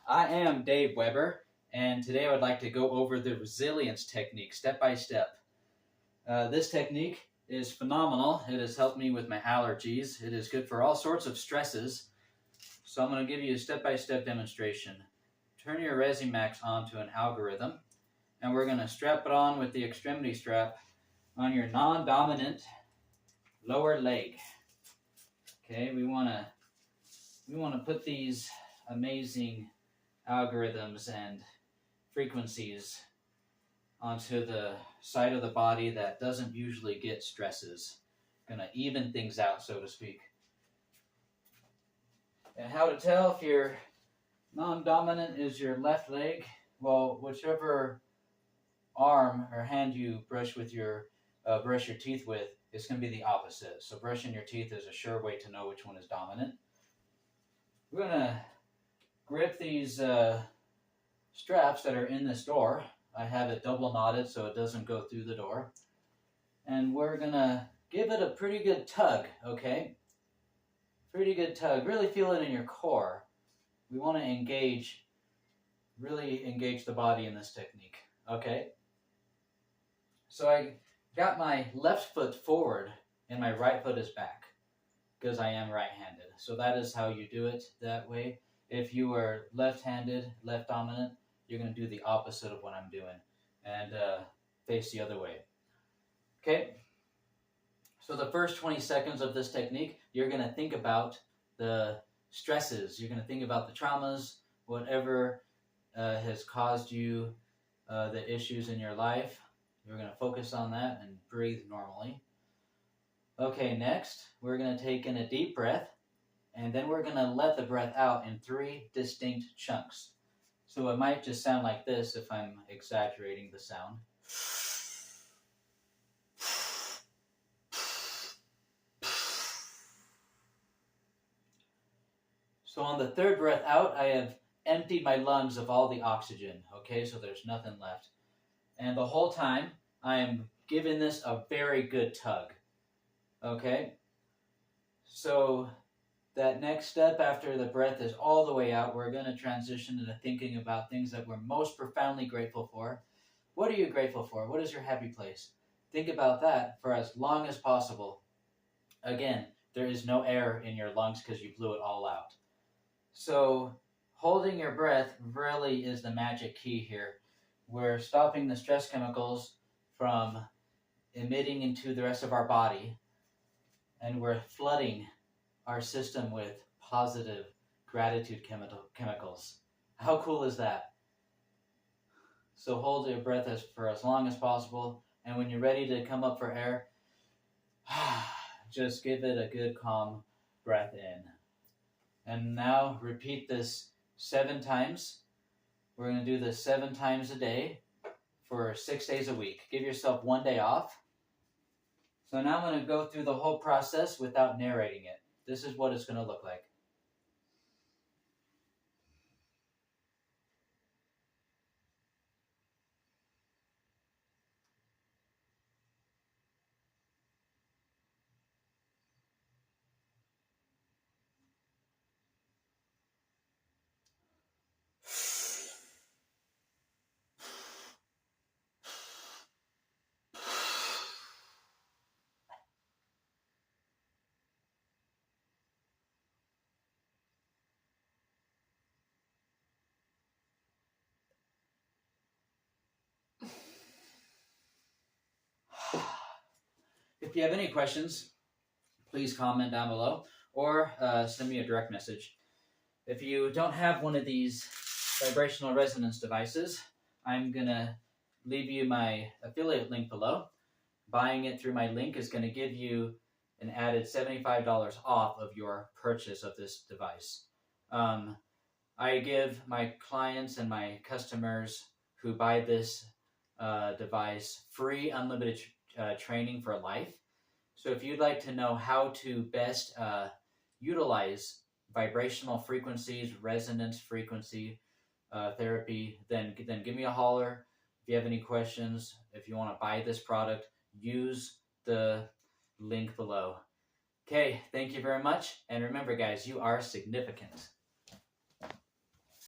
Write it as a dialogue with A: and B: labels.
A: I am Dave Weber, and today I would like to go over the Rezzilience Technique step by step. This technique is phenomenal. It has helped me with my allergies. It is good for all sorts of stresses. So I'm going to give you a step-by-step demonstration. Turn your Rezzimax onto an algorithm, and we're going to strap it on with the extremity strap on your non-dominant lower leg. Okay, we want to put these amazing algorithms and frequencies onto the side of the body that doesn't usually get stresses. Gonna even things out, so to speak. And how to tell if your non-dominant is your left leg? Well, whichever arm or hand you brush your teeth with, it's gonna be the opposite. So brushing your teeth is a sure way to know which one is dominant. We're gonna grip these straps that are in this door. I have it double knotted so it doesn't go through the door. And we're gonna give it a pretty good tug, okay? Pretty good tug. Really feel it in your core. We want to really engage the body in this technique, okay? So I got my left foot forward and my right foot is back because I am right-handed. So that is how you do it that way. If you are left-handed, left dominant, you're going to do the opposite of what I'm doing and face the other way. Okay? So the first 20 seconds of this technique, you're going to think about the stresses. You're going to think about the traumas, whatever has caused you the issues in your life. You're going to focus on that and breathe normally. Okay, next, we're going to take in a deep breath, and then we're going to let the breath out in 3 distinct chunks. So it might just sound like this if I'm exaggerating the sound. So on the 3rd breath out, I have emptied my lungs of all the oxygen, okay? So there's nothing left. And the whole time, I am giving this a very good tug, okay? So that next step after the breath is all the way out, we're going to transition into thinking about things that we're most profoundly grateful for. What are you grateful for? What is your happy place? Think about that for as long as possible. Again, there is no air in your lungs because you blew it all out. So holding your breath really is the magic key here. We're stopping the stress chemicals from emitting into the rest of our body, and we're flooding our system with positive gratitude chemicals. How cool is that? So hold your breath for as long as possible, and when you're ready to come up for air, just give it a good calm breath in. And now repeat this 7 times. We're going to do this 7 times a day for 6 days a week. Give yourself 1 day off. So now I'm going to go through the whole process without narrating it. This is what it's going to look like. If you have any questions, please comment down below or send me a direct message. If you don't have one of these vibrational resonance devices, I'm going to leave you my affiliate link below. Buying it through my link is going to give you an added $75 off of your purchase of this device. I give my clients and my customers who buy this device free unlimited training for life. So if you'd like to know how to best utilize vibrational frequencies, resonance frequency therapy, then give me a holler. If you have any questions, if you want to buy this product, use the link below. Okay, thank you very much. And remember, guys, you are significant.